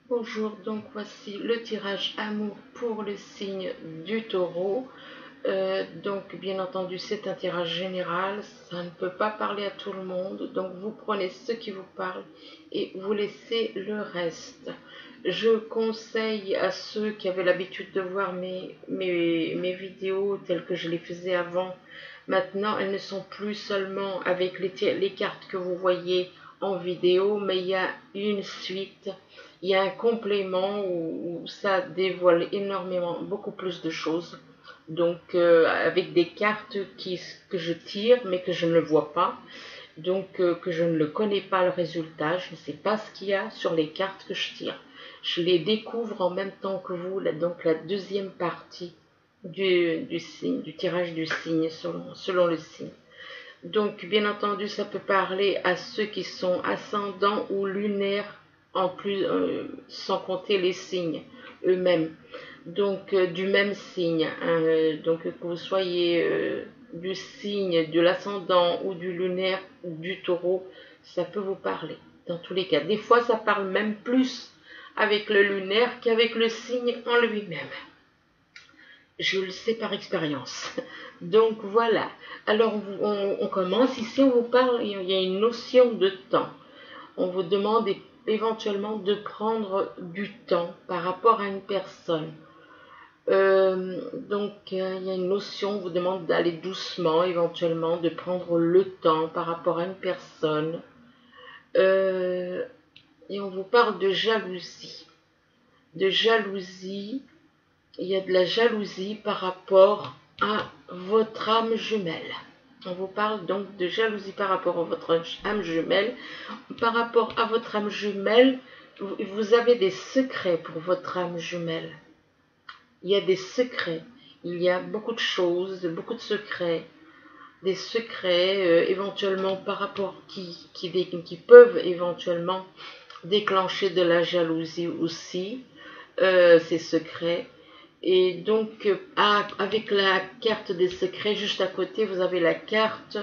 Bonjour, donc voici le tirage amour pour le signe du taureau. Donc bien entendu c'est un tirage général, ça ne peut pas parler à tout le monde, donc vous prenez ce qui vous parle et vous laissez le reste. Je conseille à ceux qui avaient l'habitude de voir mes vidéos telles que je les faisais avant, maintenant elles ne sont plus seulement avec les cartes que vous voyez en vidéo, mais il y a une suite, il y a un complément où ça dévoile énormément, beaucoup plus de choses. Donc avec des cartes que je tire mais que je ne vois pas, donc que je ne le connais pas le résultat, je ne sais pas ce qu'il y a sur les cartes que je tire. Je les découvre en même temps que vous, donc la deuxième partie du signe, du tirage du signe selon le signe. Donc, bien entendu, ça peut parler à ceux qui sont ascendants ou lunaires, en plus, sans compter les signes eux-mêmes. Donc, du même signe. Hein, donc, que vous soyez du signe de l'ascendant ou du lunaire ou du taureau, ça peut vous parler. Dans tous les cas, des fois, ça parle même plus avec le lunaire qu'avec le signe en lui-même. Je le sais par expérience. Donc voilà. Alors on commence. Ici on vous parle, il y a une notion de temps. On vous demande éventuellement de prendre du temps par rapport à une personne. Il y a une notion, on vous demande d'aller doucement, éventuellement, de prendre le temps par rapport à une personne. Euh, et on vous parle de jalousie. De jalousie. Il y a de la jalousie par rapport à votre âme jumelle. On vous parle donc de jalousie par rapport à votre âme jumelle. Par rapport à votre âme jumelle, vous avez des secrets pour votre âme jumelle. Il y a des secrets. Il y a beaucoup de choses, beaucoup de secrets. Des secrets éventuellement par rapport qui peuvent éventuellement déclencher de la jalousie aussi. Ces secrets. Et donc, avec la carte des secrets, juste à côté, vous avez la carte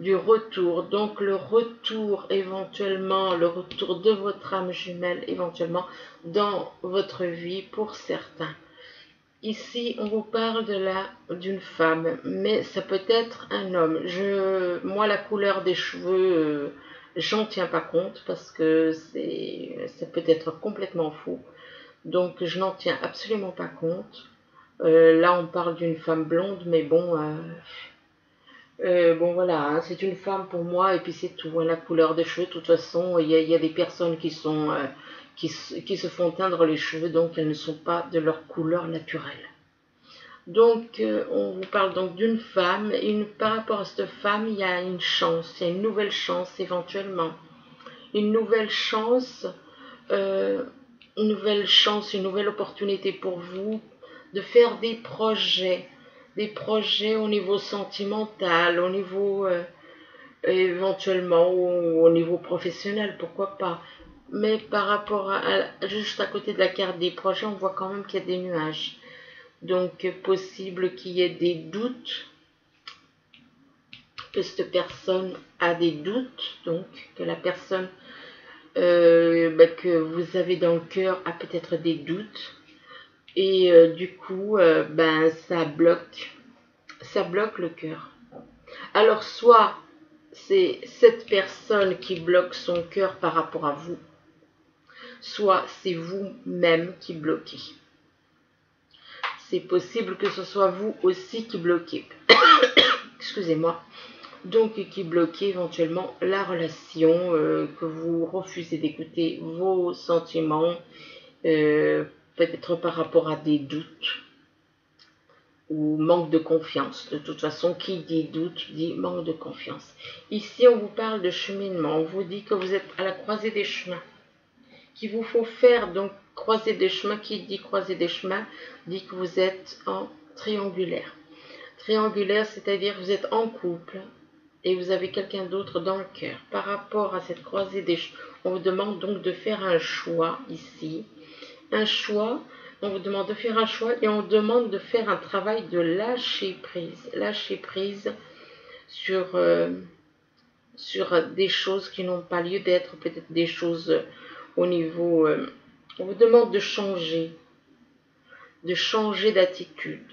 du retour. Donc, le retour éventuellement, le retour de votre âme jumelle éventuellement dans votre vie pour certains. Ici, on vous parle d'une femme, mais ça peut être un homme. Moi, la couleur des cheveux, j'en tiens pas compte parce que ça peut être complètement faux. Donc, je n'en tiens absolument pas compte. Là, on parle d'une femme blonde, mais bon voilà, hein, c'est une femme pour moi, et puis c'est tout. Hein, la couleur des cheveux, de toute façon, il y a des personnes qui se font teindre les cheveux, donc elles ne sont pas de leur couleur naturelle. Donc, on vous parle donc d'une femme, et par rapport à cette femme, il y a une chance, il y a une nouvelle chance éventuellement. Une nouvelle chance, euh, une nouvelle opportunité pour vous de faire des projets au niveau sentimental, au niveau éventuellement au niveau professionnel, pourquoi pas. Mais par rapport juste à côté de la carte des projets, on voit quand même qu'il y a des nuages. Donc possible qu'il y ait des doutes, que cette personne a des doutes, donc que la personne que vous avez dans le cœur a peut-être des doutes. Et du coup, ça bloque le cœur. Alors, soit c'est cette personne qui bloque son cœur par rapport à vous, soit c'est vous-même qui bloquez. C'est possible que ce soit vous aussi qui bloquez. Excusez-moi. Donc, qui bloquez éventuellement la relation, que vous refusez d'écouter vos sentiments, peut-être par rapport à des doutes ou manque de confiance. De toute façon, qui dit doute dit manque de confiance. Ici, on vous parle de cheminement. On vous dit que vous êtes à la croisée des chemins, qu'il vous faut faire donc croiser des chemins. Qui dit croiser des chemins dit que vous êtes en triangulaire. Triangulaire, c'est-à-dire que vous êtes en couple et vous avez quelqu'un d'autre dans le cœur. Par rapport à cette croisée des chemins, on vous demande donc de faire un choix ici. Un choix. On vous demande de faire un choix et on vous demande de faire un travail de lâcher prise. Lâcher prise sur des choses qui n'ont pas lieu d'être, peut-être des choses au niveau On vous demande de changer d'attitude.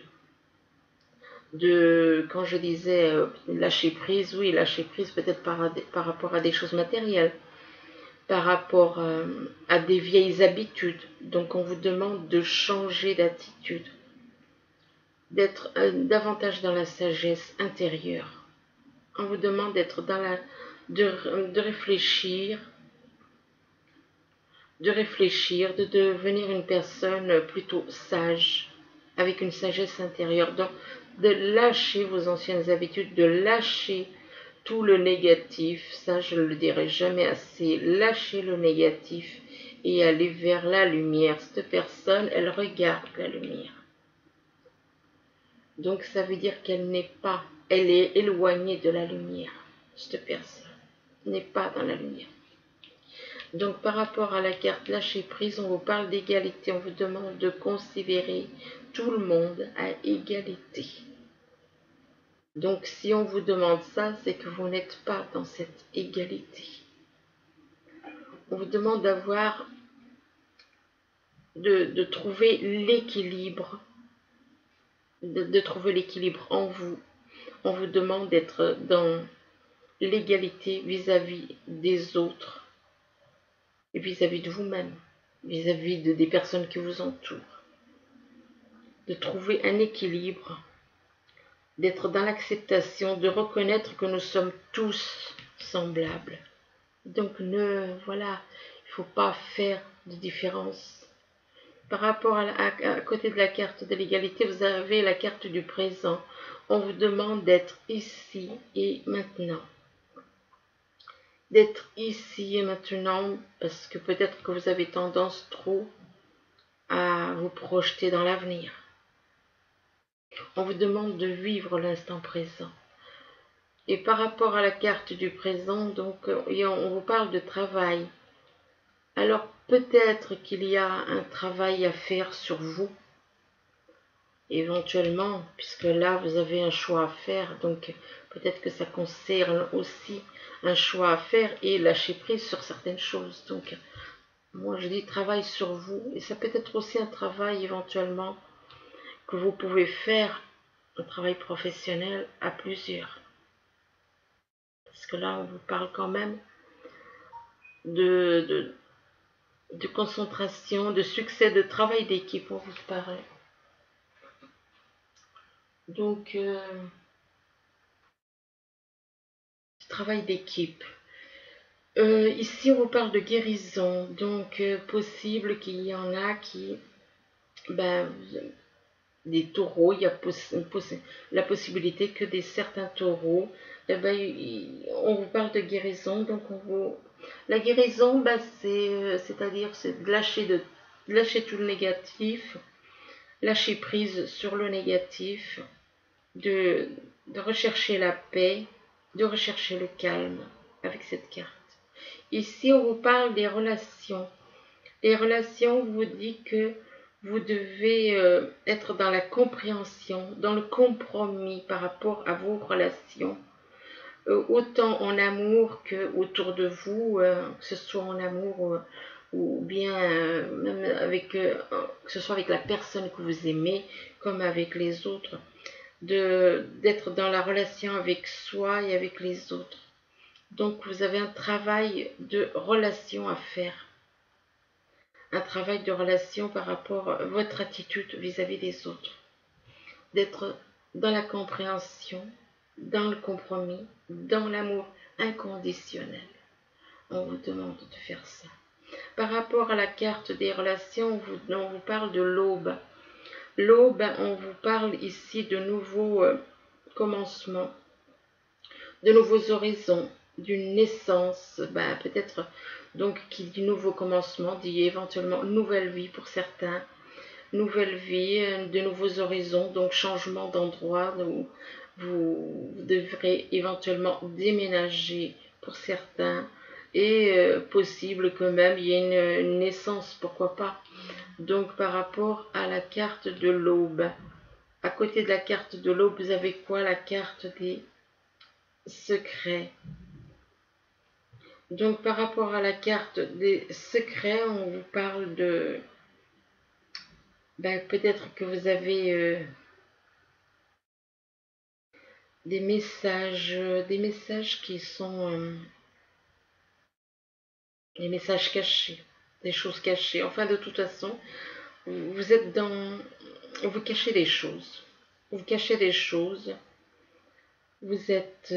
Quand je disais lâcher prise, oui, lâcher prise peut-être par rapport à des choses matérielles, par rapport à des vieilles habitudes. Donc on vous demande de changer d'attitude, d'être davantage dans la sagesse intérieure. On vous demande d'être de réfléchir, de devenir une personne plutôt sage, avec une sagesse intérieure. Donc de lâcher vos anciennes habitudes, de lâcher tout le négatif, ça je ne le dirai jamais assez, lâcher le négatif et aller vers la lumière. Cette personne, elle regarde la lumière. Donc ça veut dire qu'elle n'est pas, elle est éloignée de la lumière. Cette personne n'est pas dans la lumière. Donc par rapport à la carte lâcher prise, on vous parle d'égalité, on vous demande de considérer tout le monde à égalité. Donc si on vous demande ça, c'est que vous n'êtes pas dans cette égalité. On vous demande de trouver l'équilibre, de trouver l'équilibre en vous. On vous demande d'être dans l'égalité vis-à-vis des autres et vis-à-vis de vous-même, vis-à-vis des personnes qui vous entourent. De trouver un équilibre, d'être dans l'acceptation, de reconnaître que nous sommes tous semblables. Donc voilà, il ne faut pas faire de différence. Par rapport à côté de la carte de l'égalité, vous avez la carte du présent. On vous demande d'être ici et maintenant. D'être ici et maintenant, parce que peut-être que vous avez tendance trop à vous projeter dans l'avenir. On vous demande de vivre l'instant présent. Et par rapport à la carte du présent, donc, on vous parle de travail. Alors peut-être qu'il y a un travail à faire sur vous, éventuellement, puisque là vous avez un choix à faire, donc peut-être que ça concerne aussi un choix à faire et lâcher prise sur certaines choses. Donc moi je dis travail sur vous, et ça peut être aussi un travail éventuellement que vous pouvez faire, un travail professionnel à plusieurs. Parce que là on vous parle quand même de concentration, de succès, de travail d'équipe, on vous parle. Donc, travail d'équipe. Ici, on vous parle de guérison. Donc, possible qu'il y en a qui, ben, des taureaux, il y a la possibilité que certains taureaux, on vous parle de guérison. Donc, la guérison, ben, c'est-à-dire, c'est de lâcher tout le négatif, lâcher prise sur le négatif, de rechercher la paix, de rechercher le calme avec cette carte. Ici, on vous parle des relations. Les relations vous dit que vous devez être dans la compréhension, dans le compromis par rapport à vos relations, autant en amour que autour de vous, que ce soit en amour ou bien même que ce soit avec la personne que vous aimez comme avec les autres. D'être dans la relation avec soi et avec les autres. Donc vous avez un travail de relation à faire. Un travail de relation par rapport à votre attitude vis-à-vis des autres. D'être dans la compréhension, dans le compromis, dans l'amour inconditionnel. On vous demande de faire ça. Par rapport à la carte des relations, on vous parle de l'aube. L'aube, on vous parle ici de nouveaux commencements, de nouveaux horizons, d'une naissance, peut-être donc qui dit nouveau commencement, dit éventuellement nouvelle vie pour certains, nouvelle vie, de nouveaux horizons, donc changement d'endroit, où vous devrez éventuellement déménager pour certains, et possible que même il y ait une naissance, pourquoi pas. Donc par rapport à la carte de l'aube, à côté de la carte de l'aube, vous avez quoi? La carte des secrets. Donc par rapport à la carte des secrets, on vous parle de... peut-être que vous avez des messages qui sont des messages cachés, des choses cachées. Enfin, de toute façon, vous êtes dans... Vous cachez des choses. Vous cachez des choses. Vous êtes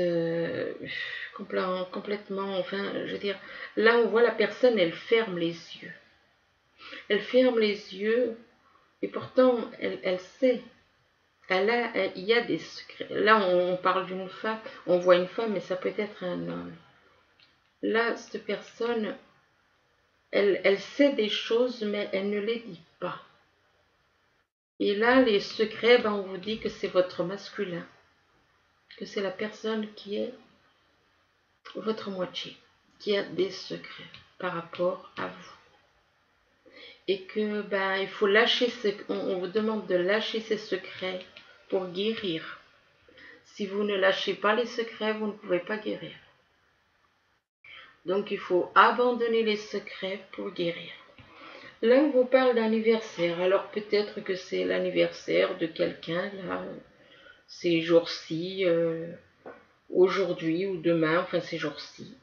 complètement... Enfin, je veux dire, là, on voit la personne, elle ferme les yeux. Elle ferme les yeux et pourtant, elle sait. Il y a des secrets. Là, on parle d'une femme, on voit une femme, mais ça peut être un homme. Là, cette personne, elle sait des choses, mais elle ne les dit pas. Et là, les secrets, on vous dit que c'est votre masculin, que c'est la personne qui est votre moitié, qui a des secrets par rapport à vous. Et que, il faut lâcher, on vous demande de lâcher ces secrets pour guérir. Si vous ne lâchez pas les secrets, vous ne pouvez pas guérir. Donc, il faut abandonner les secrets pour guérir. Là, on vous parle d'anniversaire. Alors, peut-être que c'est l'anniversaire de quelqu'un, là, ces jours-ci, aujourd'hui ou demain, enfin ces jours-ci.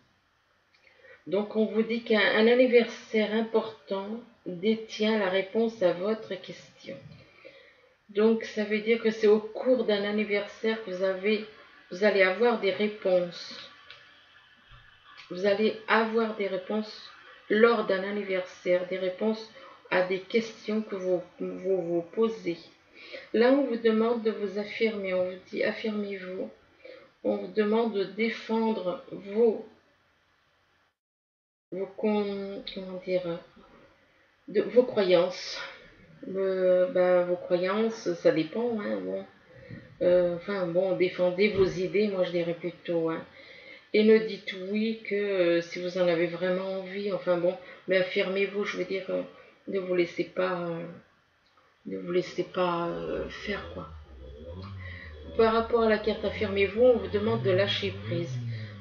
Donc, on vous dit qu'un anniversaire important détient la réponse à votre question. Donc, ça veut dire que c'est au cours d'un anniversaire que vous allez avoir des réponses. Vous allez avoir des réponses lors d'un anniversaire, des réponses à des questions que vous posez. Là, on vous demande de vous affirmer, on vous dit affirmez-vous. On vous demande de défendre vos croyances. Vos croyances, ça dépend, hein, défendez vos idées, moi je dirais plutôt, hein. Et ne dites oui que si vous en avez vraiment envie, mais affirmez-vous, je veux dire, ne vous laissez pas, faire, quoi. Par rapport à la carte affirmez-vous, on vous demande de lâcher prise.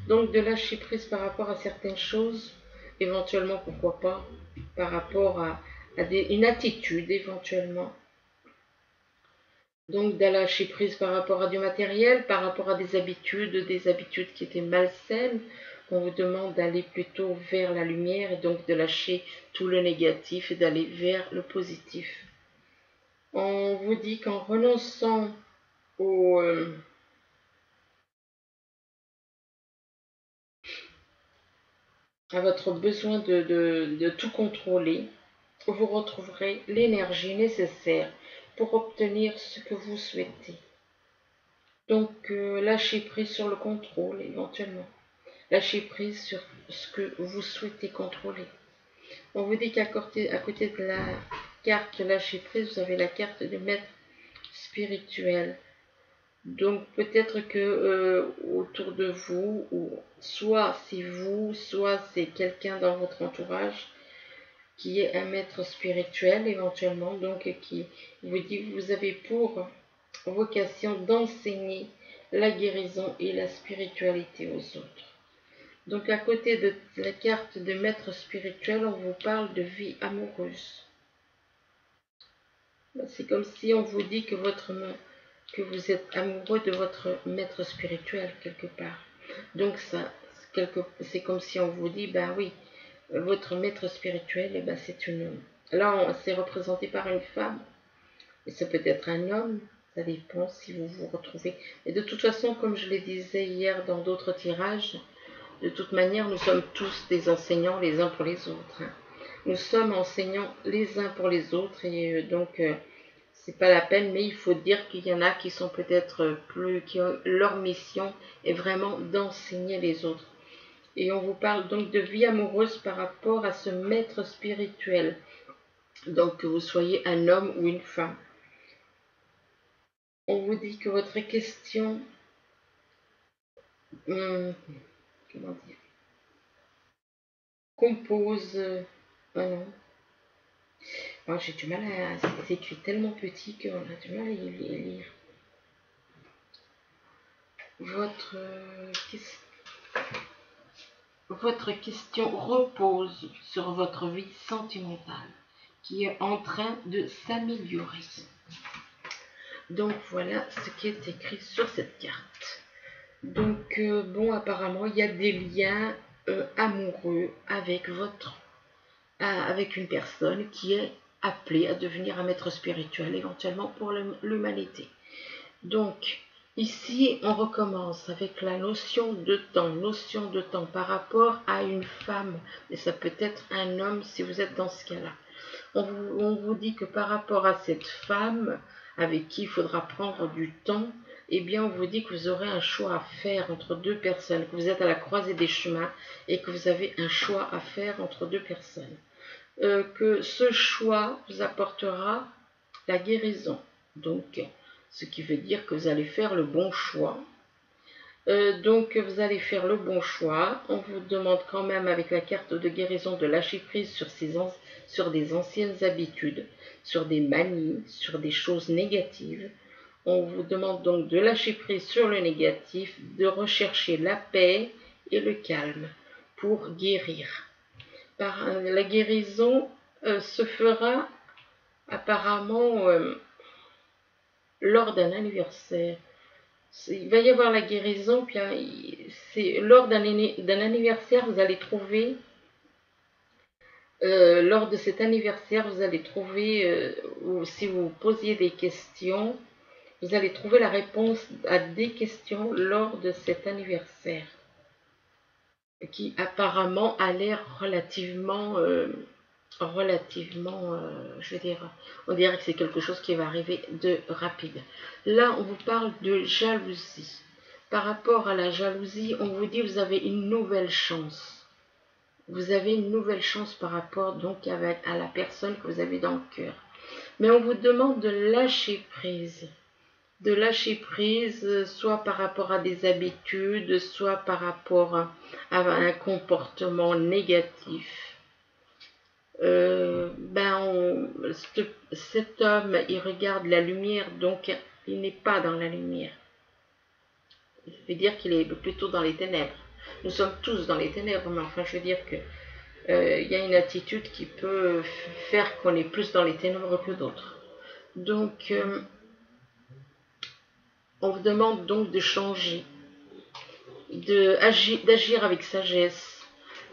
Donc de lâcher prise par rapport à certaines choses, éventuellement, pourquoi pas, par rapport à une attitude, éventuellement. Donc de lâcher prise par rapport à du matériel, par rapport à des habitudes qui étaient malsaines. On vous demande d'aller plutôt vers la lumière et donc de lâcher tout le négatif et d'aller vers le positif. On vous dit qu'en renonçant à votre besoin de tout contrôler, vous retrouverez l'énergie nécessaire pour obtenir ce que vous souhaitez. Donc, lâchez prise sur le contrôle, éventuellement. Lâchez prise sur ce que vous souhaitez contrôler. On vous dit qu'à côté de la carte lâcher prise, vous avez la carte de maître spirituel. Donc, peut-être que autour de vous, ou soit c'est vous, soit c'est quelqu'un dans votre entourage, qui est un maître spirituel éventuellement, donc qui vous dit que vous avez pour vocation d'enseigner la guérison et la spiritualité aux autres. Donc à côté de la carte de maître spirituel, on vous parle de vie amoureuse. C'est comme si on vous dit que vous êtes amoureux de votre maître spirituel quelque part. Donc c'est comme si on vous dit, oui, votre maître spirituel, c'est une... Là, c'est représenté par une femme. Et ça peut être un homme, ça dépend si vous vous retrouvez. Et de toute façon, comme je le disais hier dans d'autres tirages, de toute manière, nous sommes tous des enseignants les uns pour les autres. Nous sommes enseignants les uns pour les autres et c'est pas la peine, mais il faut dire qu'il y en a qui sont peut-être leur mission est vraiment d'enseigner les autres. Et on vous parle donc de vie amoureuse par rapport à ce maître spirituel. Donc que vous soyez un homme ou une femme. On vous dit que votre question, comment dire, compose, j'ai du mal à, c'est écrit tellement petit qu'on a du mal à y lire. Votre votre question repose sur votre vie sentimentale qui est en train de s'améliorer. Donc voilà ce qui est écrit sur cette carte. Donc bon, apparemment il y a des liens amoureux avec avec une personne qui est appelée à devenir un maître spirituel éventuellement pour l'humanité. Donc ici on recommence avec la notion de temps par rapport à une femme, mais ça peut être un homme si vous êtes dans ce cas-là. On vous dit que par rapport à cette femme avec qui il faudra prendre du temps, eh bien on vous dit que vous aurez un choix à faire entre deux personnes, que vous êtes à la croisée des chemins et que vous avez un choix à faire entre deux personnes. Que ce choix vous apportera la guérison. Donc, ce qui veut dire que vous allez faire le bon choix. Donc vous allez faire le bon choix. On vous demande quand même avec la carte de guérison de lâcher prise sur des anciennes habitudes, sur des manies, sur des choses négatives. On vous demande donc de lâcher prise sur le négatif, de rechercher la paix et le calme pour guérir. La guérison se fera apparemment lors d'un anniversaire. Il va y avoir la guérison, puis lors d'un anniversaire, vous allez trouver, lors de cet anniversaire, vous allez trouver, ou si vous posiez des questions, vous allez trouver la réponse à des questions lors de cet anniversaire, qui apparemment a l'air relativement, je veux dire, on dirait que c'est quelque chose qui va arriver de rapide. Là, on vous parle de jalousie. Par rapport à la jalousie, on vous dit que vous avez une nouvelle chance. Vous avez une nouvelle chance par rapport donc à la personne que vous avez dans le cœur. Mais on vous demande de lâcher prise. De lâcher prise, soit par rapport à des habitudes, soit par rapport à un comportement négatif. Cet homme, il regarde la lumière, donc il n'est pas dans la lumière. Ça veut dire qu'il est plutôt dans les ténèbres. Nous sommes tous dans les ténèbres, mais enfin, je veux dire que il y a une attitude qui peut faire qu'on est plus dans les ténèbres que d'autres. Donc, on vous demande donc de changer, d'agir avec sagesse.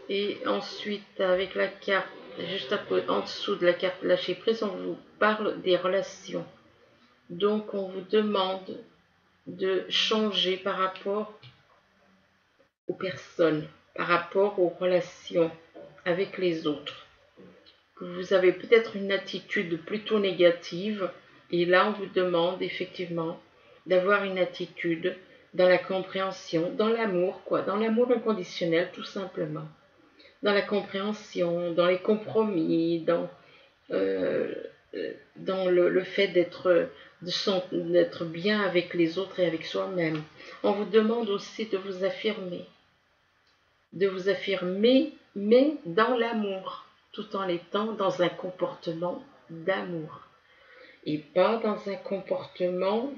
Et ensuite, avec la carte, juste en dessous de la carte lâcher prise, on vous parle des relations. Donc, on vous demande de changer par rapport aux personnes, par rapport aux relations avec les autres. Que vous avez peut-être une attitude plutôt négative, et là, on vous demande effectivement d'avoir une attitude dans la compréhension, dans l'amour, dans l'amour inconditionnel, tout simplement. Dans la compréhension, dans les compromis, dans le fait d'être bien avec les autres et avec soi-même. On vous demande aussi de vous affirmer, mais dans l'amour, tout en étant dans un comportement d'amour et pas dans un comportement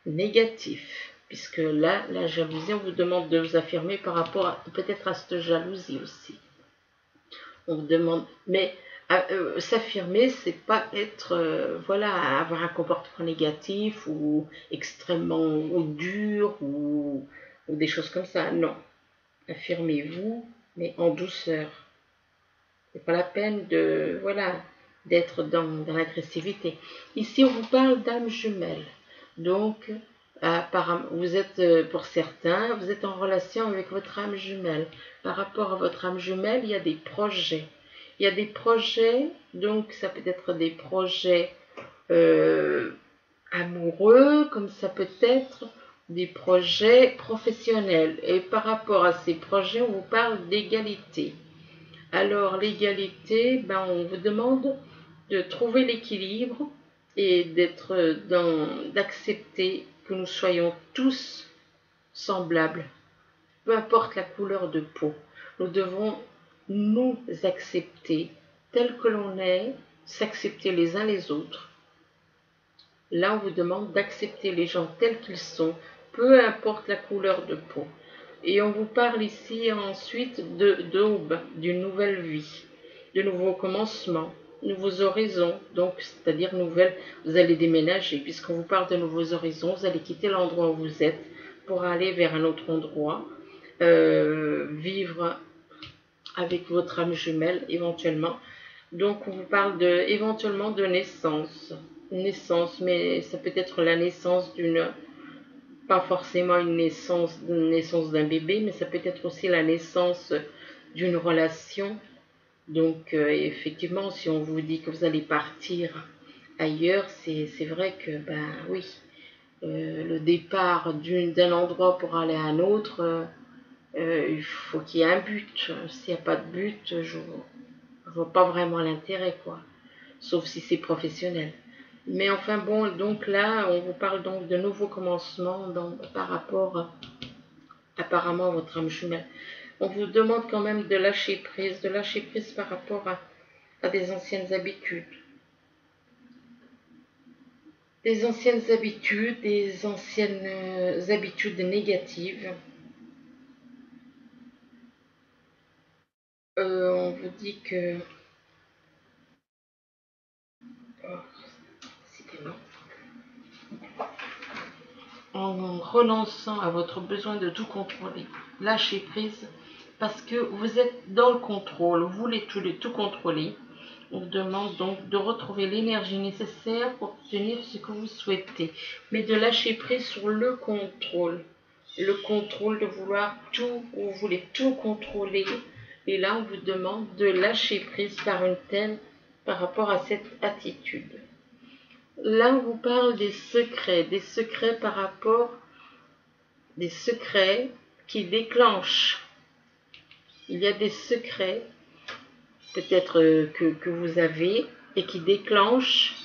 négatif. Puisque là, la jalousie, on vous demande de vous affirmer par rapport peut-être à cette jalousie aussi. On vous demande, mais s'affirmer, c'est pas être, avoir un comportement négatif ou extrêmement ou dur ou des choses comme ça. Non, affirmez-vous, mais en douceur. C'est pas la peine d'être dans l'agressivité. Ici, on vous parle d'âme jumelle. Donc, vous êtes, pour certains, vous êtes en relation avec votre âme jumelle. Par rapport à votre âme jumelle, il y a des projets. Il y a des projets, donc ça peut être des projets amoureux, comme ça peut être des projets professionnels. Et par rapport à ces projets, on vous parle d'égalité. Alors l'égalité, on vous demande de trouver l'équilibre et d'accepter que nous soyons tous semblables, peu importe la couleur de peau. Nous devons nous accepter tels que l'on est, s'accepter les uns les autres. Là, on vous demande d'accepter les gens tels qu'ils sont, peu importe la couleur de peau. Et on vous parle ici ensuite d'aube, d'une nouvelle vie, de nouveaux commencements, nouveaux horizons, donc c'est-à-dire nouvelles, vous allez déménager, puisqu'on vous parle de nouveaux horizons, vous allez quitter l'endroit où vous êtes pour aller vers un autre endroit, vivre avec votre âme jumelle éventuellement. Donc on vous parle éventuellement de naissance, mais ça peut être la naissance d'une, pas forcément une naissance d'un bébé, mais ça peut être aussi la naissance d'une relation. Donc effectivement, si on vous dit que vous allez partir ailleurs, c'est vrai que, ben oui, le départ d'un endroit pour aller à un autre, il faut qu'il y ait un but. S'il n'y a pas de but, je vois pas vraiment l'intérêt, quoi. Sauf si c'est professionnel. Mais enfin bon, donc là, on vous parle donc de nouveaux commencements par rapport apparemment à votre âme jumelle. On vous demande quand même de lâcher prise par rapport à des anciennes habitudes. Des anciennes habitudes négatives. On vous dit que... Oh, en renonçant à votre besoin de tout contrôler, lâchez prise parce que vous êtes dans le contrôle, vous voulez tout contrôler. On vous demande donc de retrouver l'énergie nécessaire pour obtenir ce que vous souhaitez, mais de lâcher prise sur le contrôle de vouloir tout, vous voulez tout contrôler, et là on vous demande de lâcher prise par rapport à cette attitude. Là, on vous parle des secrets par rapport, des secrets qui déclenchent. Il y a des secrets, peut-être que vous avez, et qui déclenchent,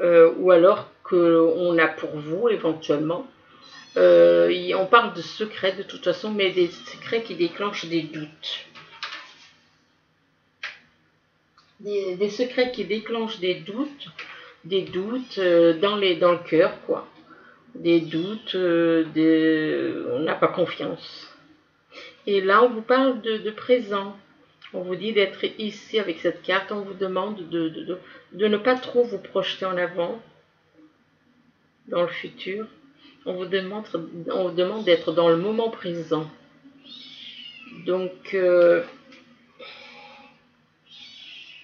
ou alors qu'on a pour vous, éventuellement. On parle de secrets, de toute façon, mais des secrets qui déclenchent des doutes. Des secrets qui déclenchent des doutes dans le cœur, quoi. Des doutes, on n'a pas confiance. Et là, on vous parle de présent. On vous dit d'être ici avec cette carte. On vous demande de ne pas trop vous projeter en avant, dans le futur. On vous demande d'être dans le moment présent. Donc,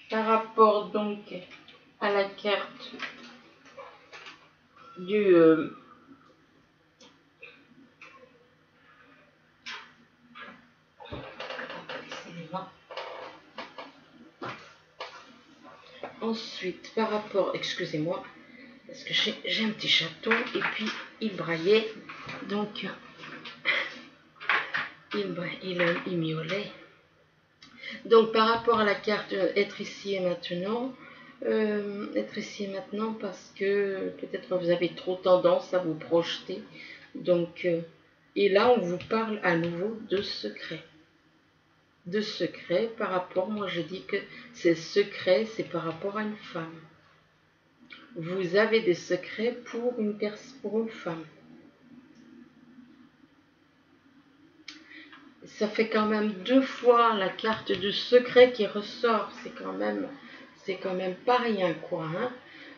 par rapport donc à la carte du... Ensuite, par rapport, excusez-moi, parce que j'ai un petit chaton et puis il braillait, donc il miaulait. Donc par rapport à la carte être ici et maintenant, parce que peut-être vous avez trop tendance à vous projeter. Donc, et là on vous parle à nouveau de secrets. De secrets par rapport, moi je dis que ces secrets, c'est par rapport à une femme. Vous avez des secrets pour une femme. Ça fait quand même 2 fois la carte du secret qui ressort. C'est quand même pas rien, quoi. Hein.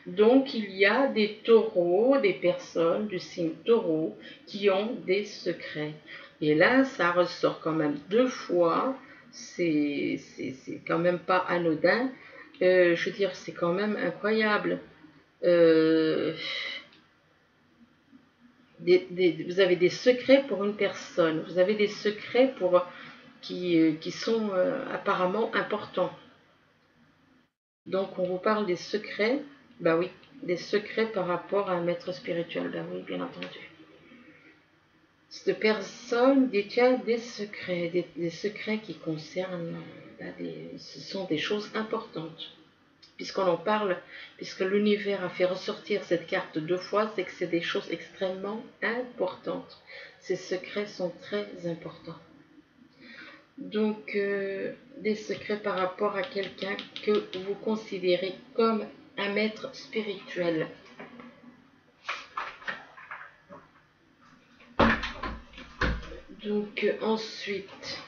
Donc il y a des taureaux, des personnes du signe taureau qui ont des secrets. Et là, ça ressort quand même 2 fois. C'est quand même pas anodin. Je veux dire, c'est quand même incroyable. Vous avez des secrets pour une personne. Vous avez des secrets qui sont apparemment importants. Donc on vous parle des secrets. Bah oui, des secrets par rapport à un maître spirituel. Bah oui, bien entendu. Cette personne détient des secrets, des secrets qui concernent, ce sont des choses importantes. Puisqu'on en parle, puisque l'univers a fait ressortir cette carte 2 fois, c'est que c'est des choses extrêmement importantes. Ces secrets sont très importants. Donc, des secrets par rapport à quelqu'un que vous considérez comme un maître spirituel. Donc ensuite,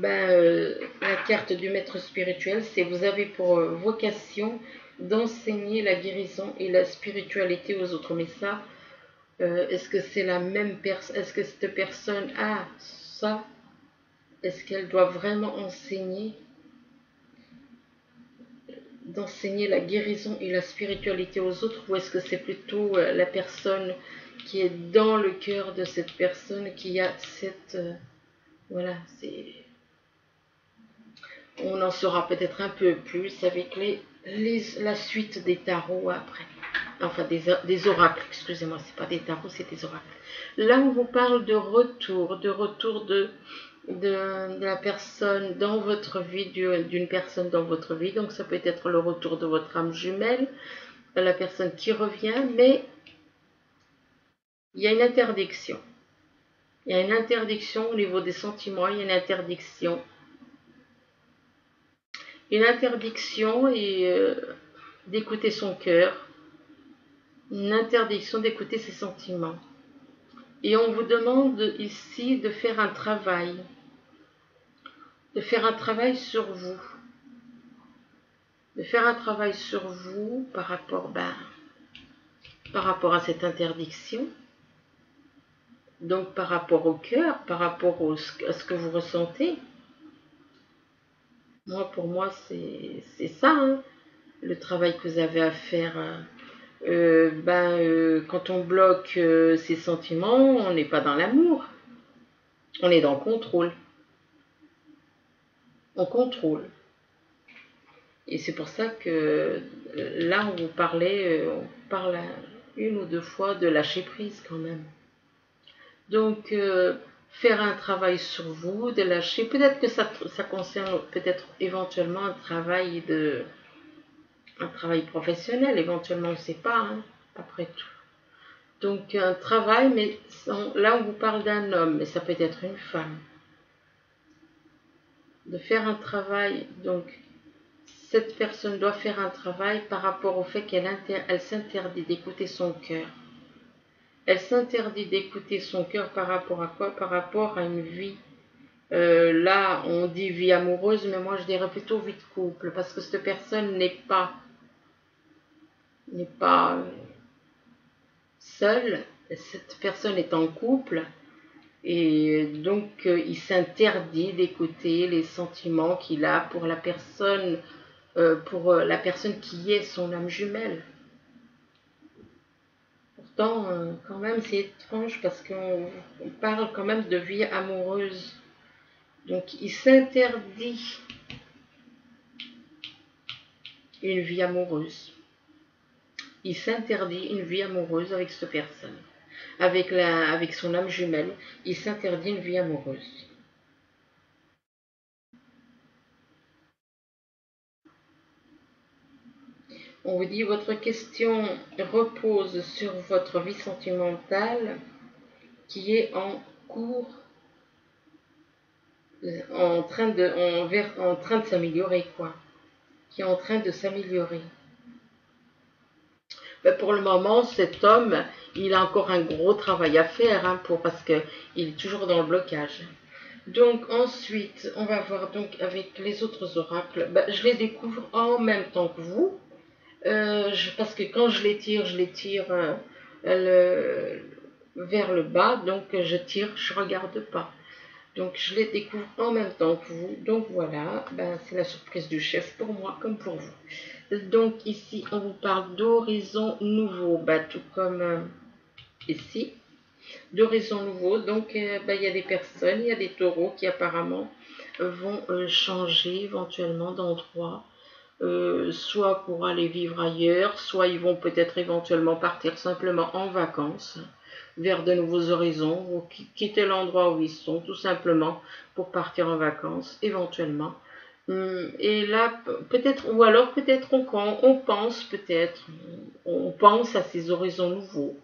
la carte du maître spirituel, c'est vous avez pour vocation d'enseigner la guérison et la spiritualité aux autres. Mais ça, est-ce que c'est la même personne? Est-ce que cette personne a ça? Est-ce qu'elle doit vraiment d'enseigner la guérison et la spiritualité aux autres, ou est-ce que c'est plutôt la personne qui est dans le cœur de cette personne qui a cette... voilà, c'est... On en saura peut-être un peu plus avec la suite des tarots après. Enfin, des oracles, excusez-moi, c'est pas des tarots, c'est des oracles. Là, on vous parle de retour de la personne dans votre vie, d'une personne dans votre vie. Donc, ça peut être le retour de votre âme jumelle, la personne qui revient, mais il y a une interdiction. Il y a une interdiction au niveau des sentiments, il y a une interdiction. Une interdiction d'écouter son cœur, une interdiction d'écouter ses sentiments. Et on vous demande ici de faire un travail sur vous, de faire un travail sur vous par rapport à cette interdiction, donc par rapport au cœur, par rapport à ce que vous ressentez. Pour moi, c'est ça, hein, le travail que vous avez à faire. Quand on bloque ses sentiments, on n'est pas dans l'amour, on est dans le contrôle. On contrôle. Et c'est pour ça que là, on parle une ou deux fois de lâcher prise quand même. Donc, faire un travail sur vous, de lâcher, peut-être que ça concerne peut-être éventuellement un travail professionnel, éventuellement, on ne sait pas, hein, après tout. Donc, un travail, mais là, on vous parle d'un homme, mais ça peut être une femme. De faire un travail, donc, cette personne doit faire un travail par rapport au fait qu'elle s'interdit d'écouter son cœur. Elle s'interdit d'écouter son cœur par rapport à quoi? Par rapport à une vie. Là, on dit vie amoureuse, mais moi je dirais plutôt vie de couple, parce que cette personne n'est pas seule, cette personne est en couple, et donc il s'interdit d'écouter les sentiments qu'il a pour la personne qui est son âme jumelle. Pourtant, quand même, c'est étrange parce qu'on parle quand même de vie amoureuse. Donc, il s'interdit une vie amoureuse. Il s'interdit une vie amoureuse avec cette personne. Avec son âme jumelle, il s'interdit une vie amoureuse. On vous dit, votre question repose sur votre vie sentimentale qui est en cours, en train de s'améliorer, quoi. Qui est en train de s'améliorer. Pour le moment, cet homme, il a encore un gros travail à faire, hein, parce qu'il est toujours dans le blocage. Donc ensuite, on va voir donc avec les autres oracles. Je les découvre en même temps que vous, parce que quand je les tire vers le bas, donc je tire, je regarde pas. Donc je les découvre en même temps que vous. Donc voilà, c'est la surprise du chef pour moi comme pour vous. Donc ici, on vous parle d'horizons nouveaux, tout comme ici, d'horizons nouveaux. Donc il y a des personnes, il y a des taureaux qui apparemment vont changer éventuellement d'endroit, soit pour aller vivre ailleurs, soit ils vont peut-être éventuellement partir simplement en vacances vers de nouveaux horizons, ou quitter l'endroit où ils sont, tout simplement pour partir en vacances, éventuellement. Et là, peut-être, ou alors peut-être on pense à ces horizons nouveaux.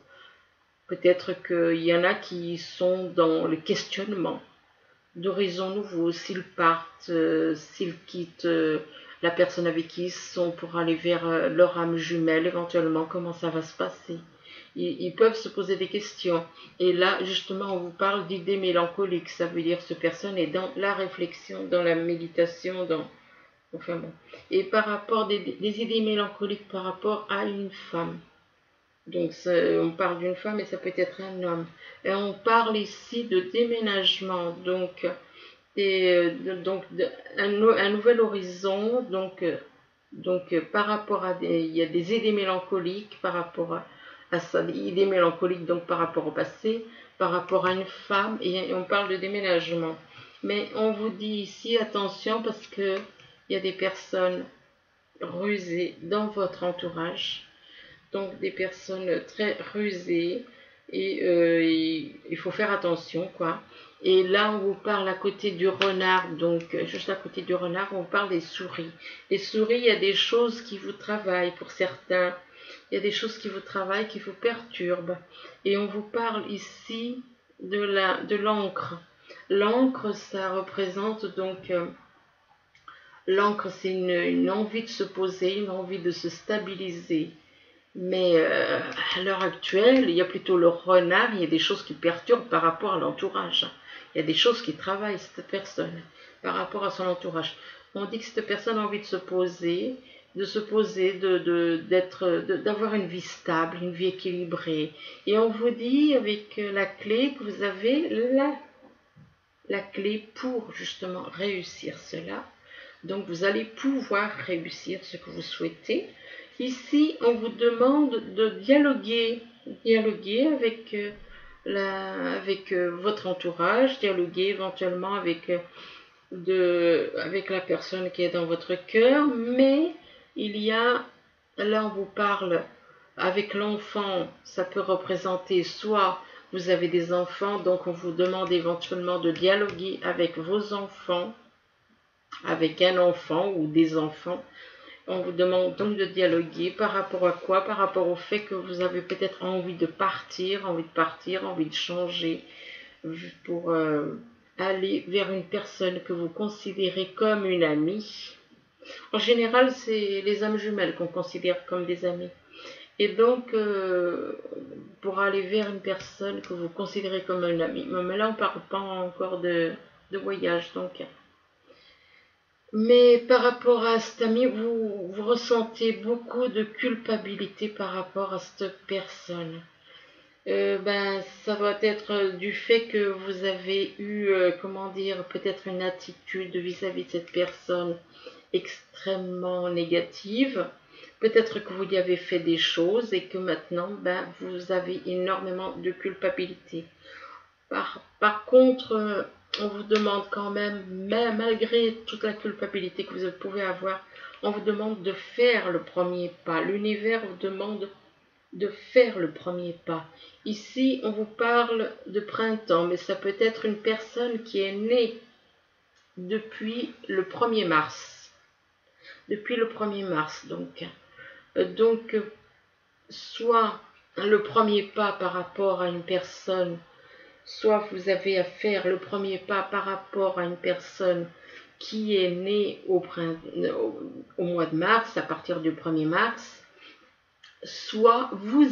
Peut-être qu'il y en a qui sont dans le questionnement d'horizons nouveaux, s'ils partent, s'ils quittent la personne avec qui ils sont pour aller vers leur âme jumelle, éventuellement, comment ça va se passer. ils peuvent se poser des questions. Et là, justement, on vous parle d'idées mélancoliques. Ça veut dire que cette personne est dans la réflexion, dans la méditation, dans... Enfin bon. Et par rapport des idées mélancoliques par rapport à une femme. Donc, on parle d'une femme et ça peut être un homme. Et on parle ici de déménagement. Donc, un nouvel horizon. Par rapport à il y a des idées mélancoliques par rapport à ça, des idées mélancoliques donc par rapport au passé, par rapport à une femme, et on parle de déménagement. Mais on vous dit ici, attention, parce que il y a des personnes rusées dans votre entourage, donc des personnes très rusées, et il faut faire attention, quoi. Et là, on vous parle à côté du renard, donc juste à côté du renard, on parle des souris. Les souris, il y a des choses qui vous travaillent pour certains. Il y a des choses qui vous travaillent, qui vous perturbent. Et on vous parle ici de l'encre. L'encre, ça représente donc... l'encre, c'est une envie de se poser, une envie de se stabiliser. Mais à l'heure actuelle, il y a plutôt le renard, il y a des choses qui perturbent par rapport à l'entourage. Il y a des choses qui travaillent cette personne par rapport à son entourage. On dit que cette personne a envie de se poser, d'avoir une vie stable, une vie équilibrée. Et on vous dit avec la clé que vous avez la clé pour justement réussir cela. Donc vous allez pouvoir réussir ce que vous souhaitez. Ici, on vous demande de dialoguer avec, votre entourage, dialoguer éventuellement avec la personne qui est dans votre cœur, mais là on vous parle avec l'enfant, ça peut représenter soit vous avez des enfants, donc on vous demande éventuellement de dialoguer avec vos enfants, avec un enfant ou des enfants. On vous demande donc de dialoguer par rapport à quoi? Par rapport au fait que vous avez peut-être envie de partir, envie de changer pour aller vers une personne que vous considérez comme une amie. En général, c'est les âmes jumelles qu'on considère comme des amis. Et donc, pour aller vers une personne que vous considérez comme un ami. Mais là, on ne parle pas encore de voyage, donc... Mais par rapport à cet ami, vous ressentez beaucoup de culpabilité par rapport à cette personne. Ça va être du fait que vous avez eu, comment dire, peut-être une attitude vis-à-vis de cette personne extrêmement négative. Peut-être que vous y avez fait des choses et que maintenant, vous avez énormément de culpabilité. Par contre, on vous demande quand même, malgré toute la culpabilité que vous pouvez avoir, on vous demande de faire le premier pas. L'univers vous demande de faire le premier pas. Ici, on vous parle de printemps, mais ça peut être une personne qui est née depuis le 1er mars. Depuis le 1er mars, donc. Soit le premier pas par rapport à une personne, soit vous avez à faire le premier pas par rapport à une personne qui est née au mois de mars, à partir du 1er mars, soit vous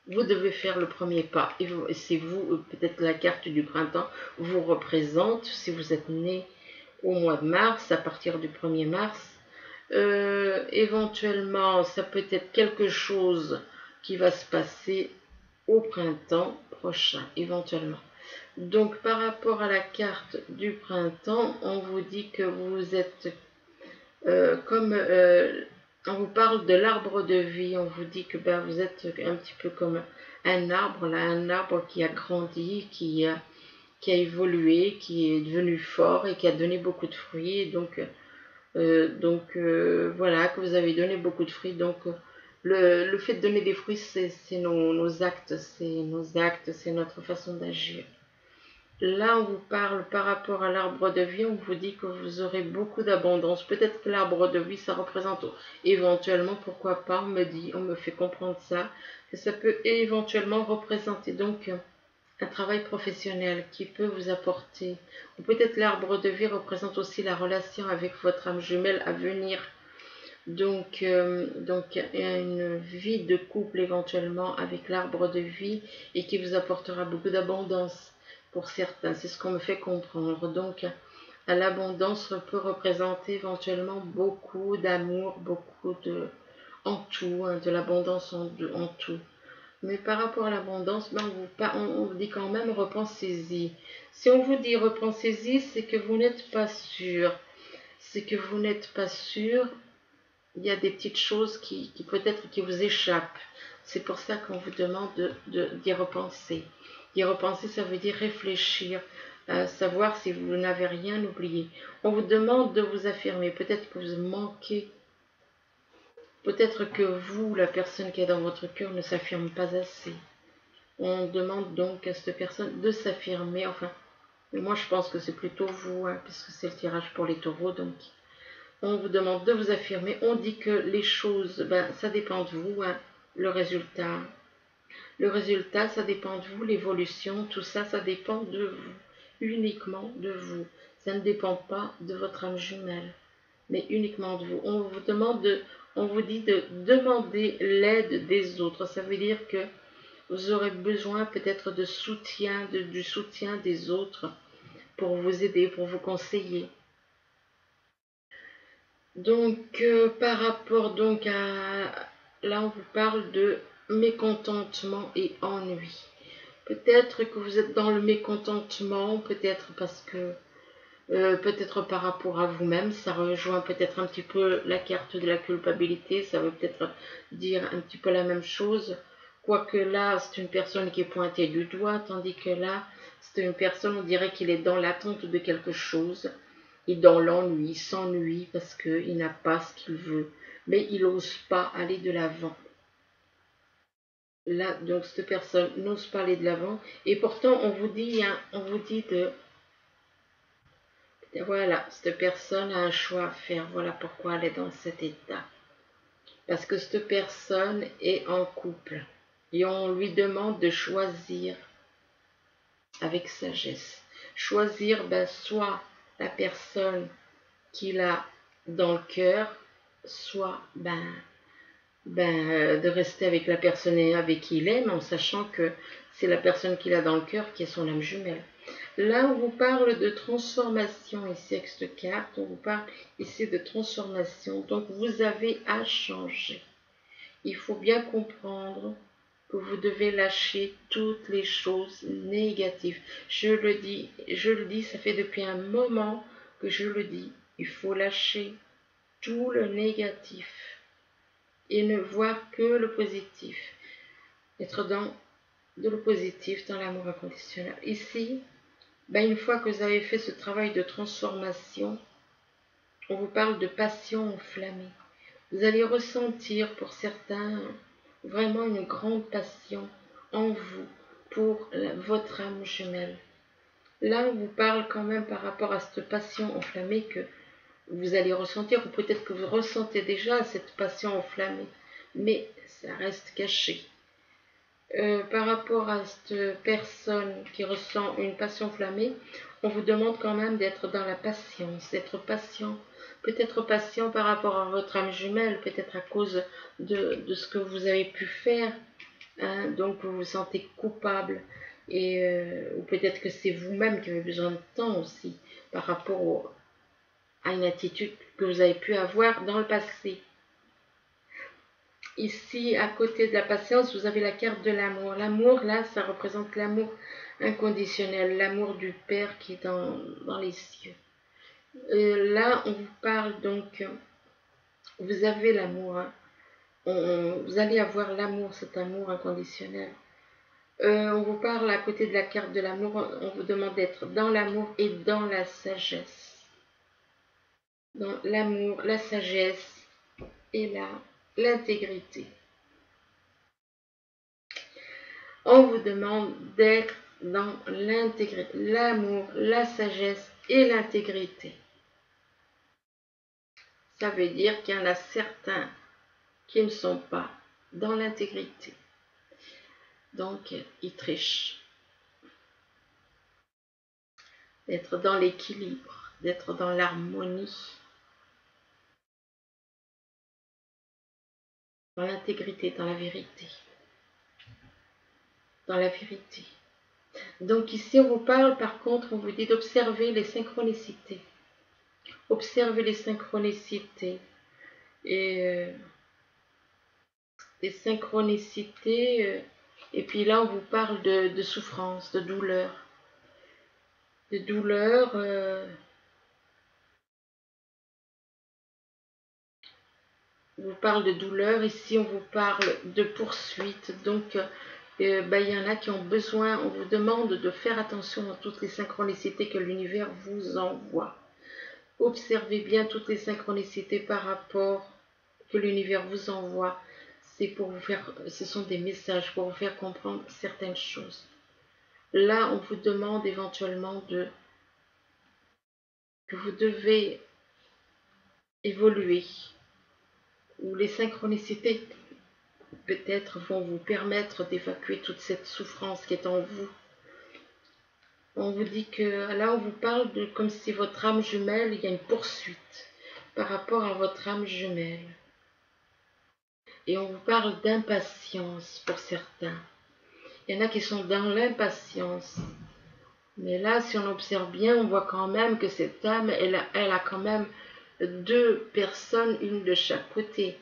devez faire le premier pas. Et c'est vous, peut-être la carte du printemps vous représente, si vous êtes né au mois de mars, à partir du 1er mars. Éventuellement, ça peut être quelque chose qui va se passer au printemps prochain, éventuellement. Donc, par rapport à la carte du printemps, on vous dit que vous êtes on vous parle de l'arbre de vie, on vous dit que vous êtes un petit peu comme un arbre qui a grandi, qui a évolué, qui est devenu fort et qui a donné beaucoup de fruits. Voilà, que vous avez donné beaucoup de fruits. Donc, le fait de donner des fruits, c'est nos actes, c'est notre façon d'agir. Là, on vous parle par rapport à l'arbre de vie, on vous dit que vous aurez beaucoup d'abondance. Peut-être que l'arbre de vie, ça représente éventuellement, pourquoi pas, on me fait comprendre ça, que ça peut éventuellement représenter donc un travail professionnel qui peut vous apporter. Ou peut-être l'arbre de vie représente aussi la relation avec votre âme jumelle à venir. Donc il y a une vie de couple éventuellement avec l'arbre de vie et qui vous apportera beaucoup d'abondance pour certains. C'est ce qu'on me fait comprendre. Donc l'abondance peut représenter éventuellement beaucoup d'amour, beaucoup de en tout, hein, de l'abondance en tout. Mais par rapport à l'abondance, ben on vous dit quand même repensez-y. Si on vous dit repensez-y, c'est que vous n'êtes pas sûr. C'est que vous n'êtes pas sûr. Il y a des petites choses qui peut-être qui vous échappent. C'est pour ça qu'on vous demande d'y repenser. D'y repenser, ça veut dire réfléchir, savoir si vous n'avez rien oublié. On vous demande de vous affirmer. Peut-être que vous manquez. Peut-être que vous, la personne qui est dans votre cœur, ne s'affirme pas assez. On demande donc à cette personne de s'affirmer. Enfin, moi je pense que c'est plutôt vous, hein, puisque c'est le tirage pour les taureaux. Donc, on vous demande de vous affirmer. On dit que les choses, ben, ça dépend de vous, hein, le résultat. Le résultat, ça dépend de vous. L'évolution, tout ça, ça dépend de vous. Uniquement de vous. Ça ne dépend pas de votre âme jumelle, mais uniquement de vous. On vous dit de demander l'aide des autres. Ça veut dire que vous aurez besoin peut-être de soutien, du soutien des autres pour vous aider, pour vous conseiller. Donc, par rapport donc à... Là, on vous parle de mécontentement et ennui. Peut-être que vous êtes dans le mécontentement, peut-être parce que... peut-être par rapport à vous-même, ça rejoint peut-être un petit peu la carte de la culpabilité, ça veut peut-être dire un petit peu la même chose. Quoique là, c'est une personne qui est pointée du doigt, tandis que là, c'est une personne, on dirait qu'il est dans l'attente de quelque chose, et dans l'ennui, il s'ennuie parce qu'il n'a pas ce qu'il veut, mais il n'ose pas aller de l'avant. Là, donc, cette personne n'ose pas aller de l'avant, et pourtant, on vous dit de... Voilà, cette personne a un choix à faire, voilà pourquoi elle est dans cet état. Parce que cette personne est en couple, et on lui demande de choisir avec sagesse. Choisir soit la personne qu'il a dans le cœur, soit de rester avec la personne avec qui il aime, en sachant que c'est la personne qu'il a dans le cœur qui est son âme jumelle. Là, on vous parle de transformation ici avec cette carte, on vous parle ici de transformation, donc vous avez à changer. Il faut bien comprendre que vous devez lâcher toutes les choses négatives. Je le dis, ça fait depuis un moment que je le dis. Il faut lâcher tout le négatif et ne voir que le positif. Être dans de le positif, dans l'amour inconditionnel. Ici, une fois que vous avez fait ce travail de transformation, on vous parle de passion enflammée. Vous allez ressentir pour certains vraiment une grande passion en vous pour votre âme jumelle. Là, on vous parle quand même par rapport à cette passion enflammée que vous allez ressentir, ou peut-être que vous ressentez déjà cette passion enflammée, mais ça reste caché. Par rapport à cette personne qui ressent une passion enflammée, on vous demande quand même d'être dans la patience, d'être patient, peut-être patient par rapport à votre âme jumelle, peut-être à cause de ce que vous avez pu faire, hein, donc vous vous sentez coupable, ou peut-être que c'est vous-même qui avez besoin de temps aussi, par rapport à une attitude que vous avez pu avoir dans le passé. Ici, à côté de la patience, vous avez la carte de l'amour. L'amour, là, ça représente l'amour inconditionnel, l'amour du Père qui est dans les cieux. Là, on vous parle donc, vous avez l'amour, hein. Vous allez avoir l'amour, cet amour inconditionnel. On vous parle à côté de la carte de l'amour, on vous demande d'être dans l'amour et dans la sagesse. Dans l'amour, la sagesse et l'intégrité. On vous demande d'être dans l'intégrité, l'amour, la sagesse et l'intégrité. Ça veut dire qu'il y en a certains qui ne sont pas dans l'intégrité. Donc, ils trichent. D'être dans l'équilibre, d'être dans l'harmonie. dans l'intégrité, dans la vérité. Dans la vérité. Donc ici, on vous parle, par contre, on vous dit d'observer les synchronicités. Observez les synchronicités. Et les synchronicités. Et puis là, on vous parle de souffrance, de douleur. De douleur. On vous parle de douleur. Ici, on vous parle de poursuite. Donc, il y en a qui ont besoin. On vous demande de faire attention à toutes les synchronicités que l'univers vous envoie. Observez bien toutes les synchronicités par rapport que l'univers vous envoie. C'est pour vous faire, ce sont des messages pour vous faire comprendre certaines choses. Là, on vous demande éventuellement que vous devez évoluer, ou les synchronicités peut-être vont vous permettre d'évacuer toute cette souffrance qui est en vous. On vous dit que là, on vous parle de comme si votre âme jumelle, il y a une poursuite par rapport à votre âme jumelle. Et on vous parle d'impatience pour certains. Il y en a qui sont dans l'impatience. Mais là, si on observe bien, on voit quand même que cette âme, elle a quand même deux personnes, une de chaque côté.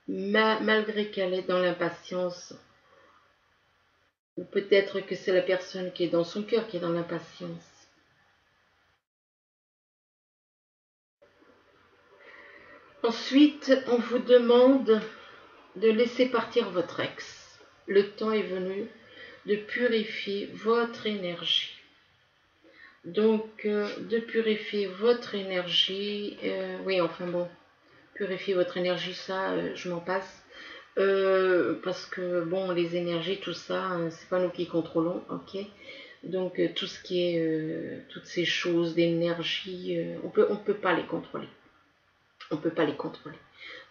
Malgré qu'elle est dans l'impatience. Ou peut-être que c'est la personne qui est dans son cœur qui est dans l'impatience. Ensuite, on vous demande de laisser partir votre ex. Le temps est venu de purifier votre énergie. Donc, de purifier votre énergie. Oui, enfin bon, purifier votre énergie, ça, je m'en passe. Parce que, bon, les énergies, tout ça, hein, c'est pas nous qui contrôlons, ok? Donc, tout ce qui est, toutes ces choses d'énergie, on peut pas les contrôler. On peut pas les contrôler.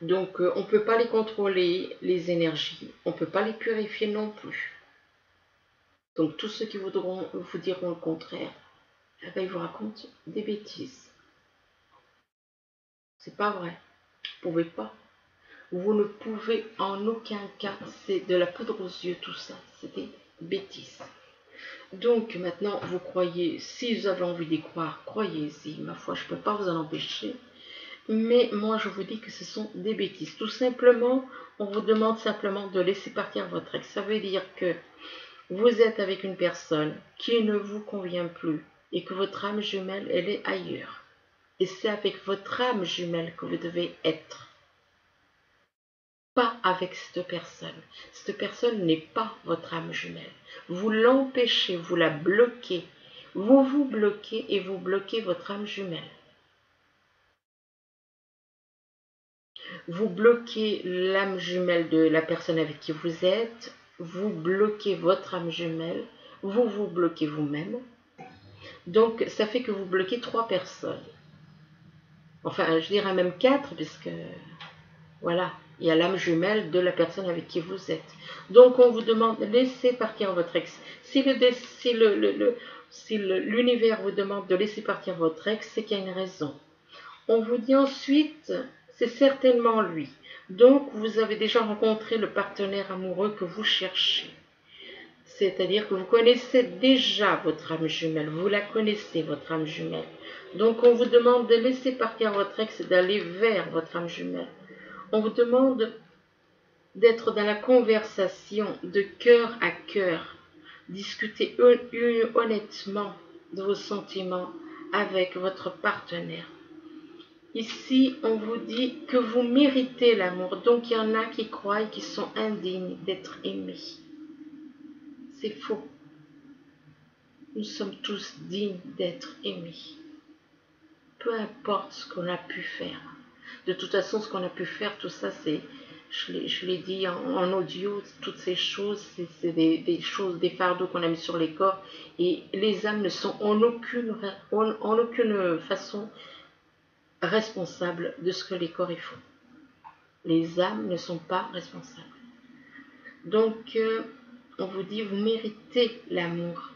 Donc, on peut pas les contrôler, les énergies. On peut pas les purifier non plus. Donc, tous ceux qui vous diront le contraire, eh ben, ils vous racontent des bêtises. C'est pas vrai. Vous pouvez pas. Vous ne pouvez en aucun cas. C'est de la poudre aux yeux, tout ça. C'est des bêtises. Donc, maintenant, vous croyez, si vous avez envie d'y croire, croyez-y. Ma foi, je ne peux pas vous en empêcher. Mais moi, je vous dis que ce sont des bêtises. Tout simplement, on vous demande simplement de laisser partir votre ex. Ça veut dire que vous êtes avec une personne qui ne vous convient plus et que votre âme jumelle, elle est ailleurs. Et c'est avec votre âme jumelle que vous devez être. Pas avec cette personne. Cette personne n'est pas votre âme jumelle. Vous l'empêchez, vous la bloquez. Vous vous bloquez et vous bloquez votre âme jumelle. Vous bloquez l'âme jumelle de la personne avec qui vous êtes. Vous bloquez votre âme jumelle. Vous vous bloquez vous-même. Donc, ça fait que vous bloquez 3 personnes. Enfin, je dirais même 4, puisque, voilà, il y a l'âme jumelle de la personne avec qui vous êtes. Donc, on vous demande de laisser partir votre ex. Si l'univers vous demande de laisser partir votre ex, c'est qu'il y a une raison. On vous dit ensuite, c'est certainement lui. Donc, vous avez déjà rencontré le partenaire amoureux que vous cherchez. C'est-à-dire que vous connaissez déjà votre âme jumelle. Vous la connaissez, votre âme jumelle. Donc, on vous demande de laisser partir votre ex et d'aller vers votre âme jumelle. On vous demande d'être dans la conversation de cœur à cœur. Discuter honnêtement de vos sentiments avec votre partenaire. Ici, on vous dit que vous méritez l'amour. Donc, il y en a qui croient qu'ils sont indignes d'être aimés. C'est faux. Nous sommes tous dignes d'être aimés. Peu importe ce qu'on a pu faire. De toute façon, ce qu'on a pu faire, tout ça, c'est, je l'ai dit en audio, toutes ces choses, c'est des choses, des fardeaux qu'on a mis sur les corps. Et les âmes ne sont en aucune façon responsables de ce que les corps y font. Les âmes ne sont pas responsables. Donc, on vous dit, vous méritez l'amour.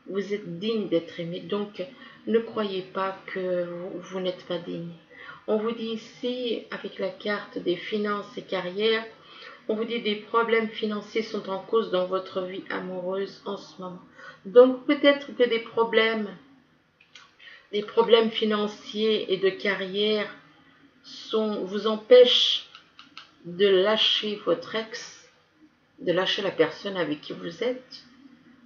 Vous êtes digne d'être aimé. Donc, ne croyez pas que vous n'êtes pas digne. On vous dit ici, avec la carte des finances et carrières, on vous dit des problèmes financiers sont en cause dans votre vie amoureuse en ce moment. Donc peut-être que des problèmes financiers et de carrière vous empêchent de lâcher votre ex, de lâcher la personne avec qui vous êtes.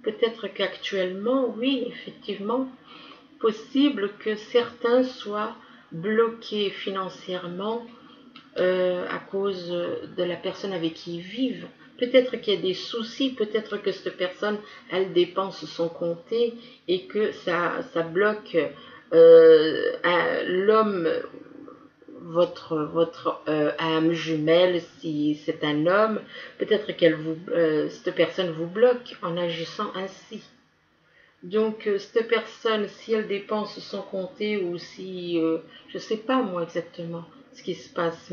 Peut-être qu'actuellement, oui, effectivement, possible que certains soient bloqués financièrement à cause de la personne avec qui ils vivent. Peut-être qu'il y a des soucis, peut-être que cette personne, elle dépense son compté et que ça bloque l'homme, votre âme jumelle, si c'est un homme, peut-être cette personne vous bloque en agissant ainsi. Donc, cette personne, si elle dépense son compté ou si, je ne sais pas moi exactement ce qui se passe,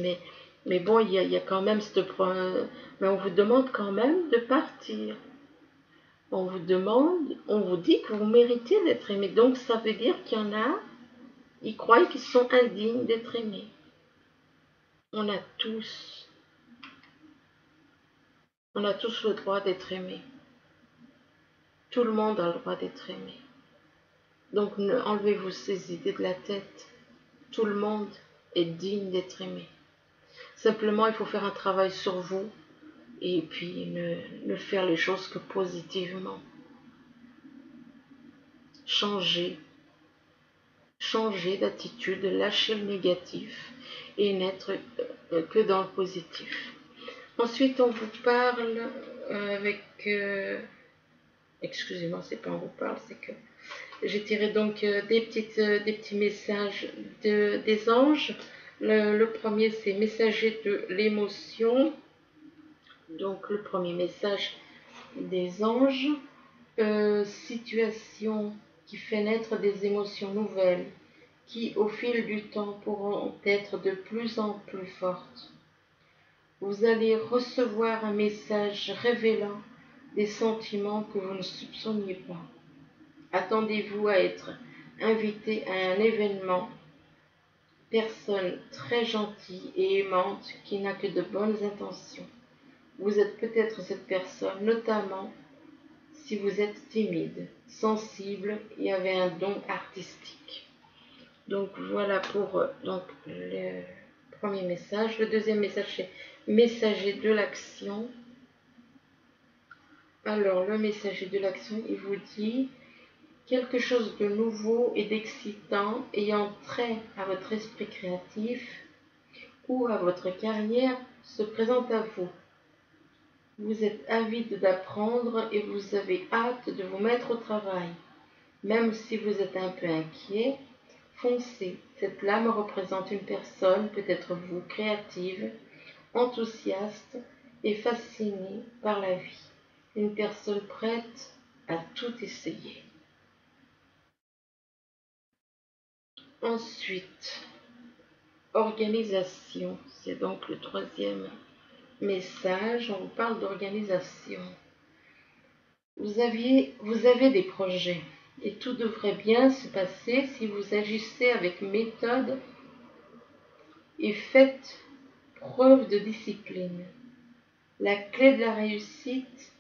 mais bon, il y a quand même mais on vous demande quand même de partir. On vous dit que vous méritez d'être aimé. Donc, ça veut dire qu'il y en a, ils croient qu'ils sont indignes d'être aimés. On a tous le droit d'être aimé. Tout le monde a le droit d'être aimé. Donc, enlevez-vous ces idées de la tête. Tout le monde est digne d'être aimé. Simplement, il faut faire un travail sur vous et puis ne faire les choses que positivement. Changer d'attitude, lâcher le négatif et n'être que dans le positif. Ensuite, on vous parle excusez-moi, c'est pas on vous parle, c'est que j'ai tiré donc des petits messages des anges. Le premier, c'est messager de l'émotion. Donc, le premier message des anges. Situation qui fait naître des émotions nouvelles qui, au fil du temps, pourront être de plus en plus fortes. Vous allez recevoir un message révélant des sentiments que vous ne soupçonniez pas. Attendez-vous à être invité à un événement, personne très gentille et aimante qui n'a que de bonnes intentions. Vous êtes peut-être cette personne, notamment si vous êtes timide, sensible et avez un don artistique. Donc voilà pour le premier message. Le deuxième message, c'est messager de l'action. Alors le messager de l'action, il vous dit quelque chose de nouveau et d'excitant ayant trait à votre esprit créatif ou à votre carrière se présente à vous. Vous êtes avide d'apprendre et vous avez hâte de vous mettre au travail. Même si vous êtes un peu inquiet, foncez. Cette lame représente une personne, peut-être vous, créative, enthousiaste et fascinée par la vie. Une personne prête à tout essayer. Ensuite, organisation. C'est donc le troisième message. On vous parle d'organisation. Vous avez des projets et tout devrait bien se passer si vous agissez avec méthode et faites preuve de discipline. La clé de la réussite,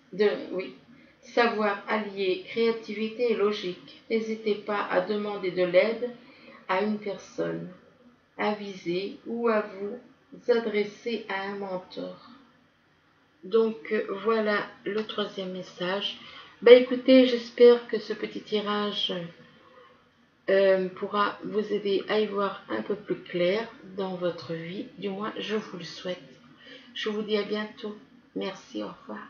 savoir allier créativité et logique. N'hésitez pas à demander de l'aide à une personne avisée ou à vous adresser à un mentor. Donc voilà le troisième message. Écoutez, j'espère que ce petit tirage pourra vous aider à y voir un peu plus clair dans votre vie. Du moins, je vous le souhaite. Je vous dis à bientôt. Merci, au revoir.